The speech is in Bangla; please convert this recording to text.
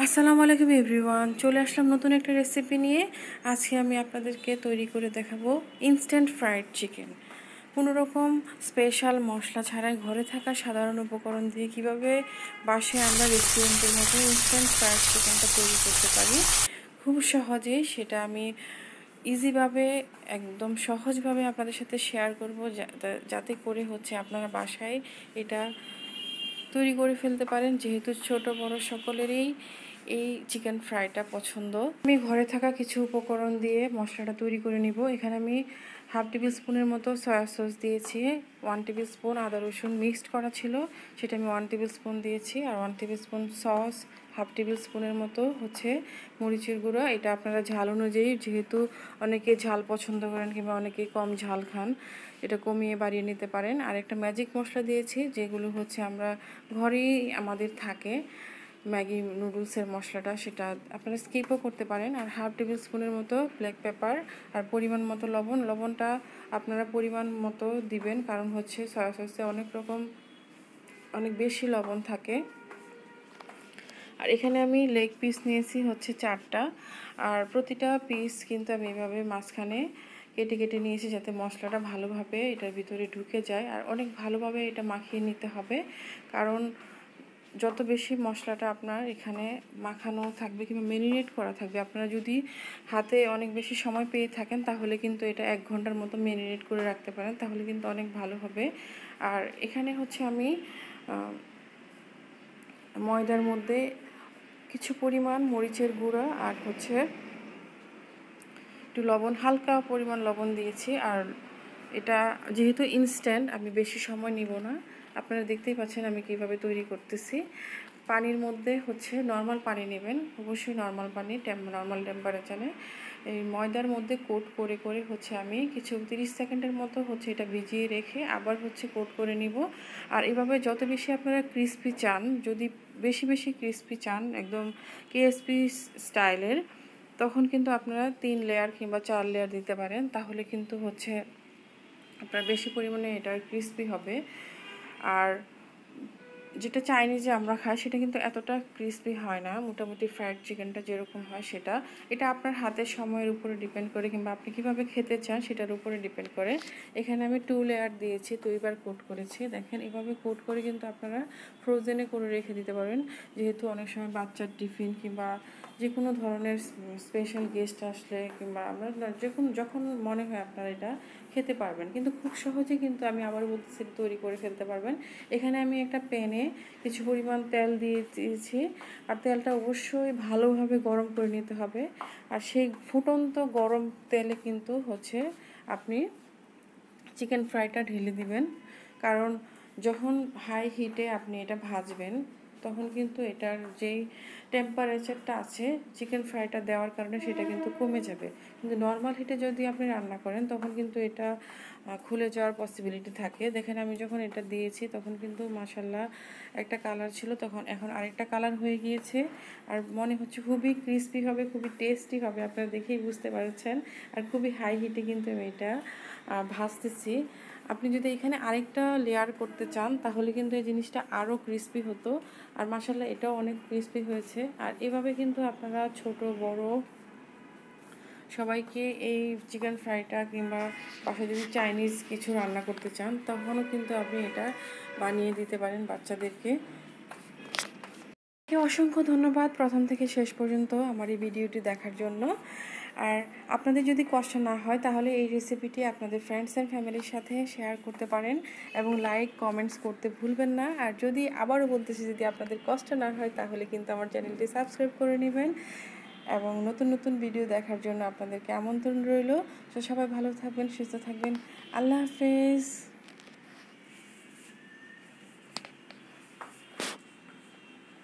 আসসালামু আলাইকুম এভরিওয়ান, চলে আসলাম নতুন একটা রেসিপি নিয়ে। আজকে আমি আপনাদেরকে তৈরি করে দেখাবো ইনস্ট্যান্ট ফ্রাইড চিকেন। কোনো রকম স্পেশাল মশলা ছাড়াই ঘরে থাকা সাধারণ উপকরণ দিয়ে কিভাবে বাসায় আমরা রেস্টুরেন্টের মতো ইনস্ট্যান্ট ফ্রাইড চিকেনটা তৈরি করতে পারি খুব সহজে, সেটা আমি ইজিভাবে একদম সহজভাবে আপনাদের সাথে শেয়ার করব, যাতে করে আপনারা বাসায় এটা তৈরি করে ফেলতে পারেন। যেহেতু ছোট বড় সকলেরই এই চিকেন ফ্রাইটা পছন্দ। আমি ঘরে থাকা কিছু উপকরণ দিয়ে মশলাটা তৈরি করে নিব। এখানে আমি হাফ টেবিল স্পুনের মতো সয়া সস দিয়েছি, 1 টেবিল স্পুন আদা রসুন মিক্সড করা ছিল, সেটা আমি 1 টেবিল স্পুন দিয়েছি, আর 1 table spoon sauce, half table স্পুনের মতো মরিচের গুঁড়ো। এটা আপনারা ঝাল অনুযায়ী, যেহেতু অনেকে ঝাল পছন্দ করেন কিংবা অনেকে কম ঝাল খান, এটা কমিয়ে বাড়িয়ে নিতে পারেন। আর একটা ম্যাজিক মশলা দিয়েছি, যেগুলো আমরা ঘরেই আমাদের থাকে, ম্যাগি নুডলসের মশলাটা, সেটা আপনারা স্কিপও করতে পারেন। আর হাফ টেবিল স্পুনের মতো ব্ল্যাক পেপার, আর পরিমাণ মতো লবণটা আপনারা পরিমাণ মতো দিবেন, কারণ সয়া সসে অনেক বেশি লবণ থাকে। আর এখানে আমি লেগ পিস নিয়েছি 4টা, আর প্রতিটা পিস কিন্তু আমি এভাবে মাঝখানে কেটে কেটে নিয়েছি, যাতে মশলাটা ভালোভাবে এটার ভিতরে ঢুকে যায়। আর অনেক ভালোভাবে এটা মাখিয়ে নিতে হবে, কারণ যত বেশি মশলাটা আপনার এখানে মাখানো থাকবে কিংবা ম্যারিনেট করা থাকবে, আপনারা যদি হাতে অনেক বেশি সময় পেয়ে থাকেন তাহলে কিন্তু এটা 1 ঘন্টার মতো ম্যারিনেট করে রাখতে পারেন, তাহলে কিন্তু অনেক ভালো হবে। আর এখানে আমি ময়দার মধ্যে কিছু পরিমাণ মরিচের গুঁড়া আর একটু লবণ, হালকা পরিমাণ লবণ দিয়েছি। আর এটা যেহেতু ইনস্ট্যান্ট, আমি বেশি সময় নিব না। আপনারা দেখতেই পাচ্ছেন আমি কিভাবে তৈরি করতেছি। পানির মধ্যে নর্মাল পানি নেবেন, অবশ্যই নর্মাল পানি, নর্মাল টেম্পারেচারে এই ময়দার মধ্যে কোট করে করে আমি কিছু 30 সেকেন্ডের মতো এটা ভিজিয়ে রেখে আবার কোট করে নিব। আর এভাবে যত বেশি আপনারা ক্রিস্পি চান, যদি বেশি বেশি ক্রিস্পি চান একদম কেএসপি স্টাইলের, তখন কিন্তু আপনারা 3 লেয়ার কিংবা 4 লেয়ার দিতে পারেন, তাহলে কিন্তু আপনার বেশি পরিমাণে এটা ক্রিস্পি হবে। আর যেটা চাইনিজে আমরা খাই সেটা কিন্তু এতটা ক্রিস্পি হয় না, মোটামুটি ফ্রাইড চিকেনটা যেরকম হয় সেটা। এটা আপনার হাতের সময়ের উপরে ডিপেন্ড করে কিংবা আপনি কীভাবে খেতে চান সেটার উপরে ডিপেন্ড করে। এখানে আমি 2 লেয়ার দিয়েছি, 2বার কোট করেছি। দেখেন এভাবে কোট করে কিন্তু আপনারা ফ্রোজেনে করে রেখে দিতে পারেন, যেহেতু অনেক সময় বাচ্চার টিফিন কিংবা যে কোনো ধরনের স্পেশাল গেস্ট আসলে কিংবা আমরা যখন মনে হয় আপনারা এটা খেতে পারবেন, কিন্তু খুব সহজে কিন্তু আমি আবার বলতেছি তৈরি করে ফেলতে পারবেন। এখানে আমি একটা প্যানে কিছু পরিমাণ তেল দিয়ে দিয়েছি, আর তেলটা অবশ্যই ভালোভাবে গরম করে নিতে হবে। আর সেই ফুটন্ত গরম তেলে কিন্তু আপনি চিকেন ফ্রাইটা ঢেলে দিবেন, কারণ যখন হাই হিটে আপনি এটা ভাজবেন তখন কিন্তু এটার যেই টেম্পারেচারটা আছে চিকেন ফ্রাইটা দেওয়ার কারণে সেটা কিন্তু কমে যাবে। কিন্তু নর্মাল হিটে যদি আপনি রান্না করেন তখন কিন্তু এটা খুলে যাওয়ার পসিবিলিটি থাকে। দেখেন আমি যখন এটা দিয়েছি তখন কিন্তু মাশাল্লাহ একটা কালার ছিল, এখন আরেকটা কালার হয়ে গিয়েছে। আর মনে হচ্ছে খুবই ক্রিস্পি হবে, খুবই টেস্টি হবে, আপনারা দেখেই বুঝতে পারছেন। আর খুবই হাই হিটে কিন্তু আমি এটা ভাজতেছি। আপনি যদি এখানে আরেকটা লেয়ার করতে চান তাহলে কিন্তু এই জিনিসটা আরও ক্রিস্পি হতো। আর মাশাল্লাহ এটাও অনেক ক্রিস্পি হয়েছে। আর এভাবে কিন্তু আপনারা ছোট বড় সবাইকে এই চিকেন ফ্রাইটা কিংবা বাসায় যদি চাইনিজ কিছু রান্না করতে চান তখনও কিন্তু আপনি এটা বানিয়ে দিতে পারেন বাচ্চাদেরকে। অসংখ্য ধন্যবাদ প্রথম থেকে শেষ পর্যন্ত আমার এই ভিডিওটি দেখার জন্য। আর আপনাদের যদি কষ্ট না হয় তাহলে এই রেসিপিটি আপনাদের ফ্রেন্ডস অ্যান্ড ফ্যামিলির সাথে শেয়ার করতে পারেন এবং লাইক কমেন্টস করতে ভুলবেন না। আর যদি আবারও বলতেছি, যদি আপনাদের কষ্ট না হয় তাহলে কিন্তু আমার চ্যানেলটি সাবস্ক্রাইব করে নেবেন এবং নতুন নতুন ভিডিও দেখার জন্য আপনাদেরকে আমন্ত্রণ রইল। তো সবাই ভালো থাকবেন, সুস্থ থাকবেন। আল্লাহ হাফেজ।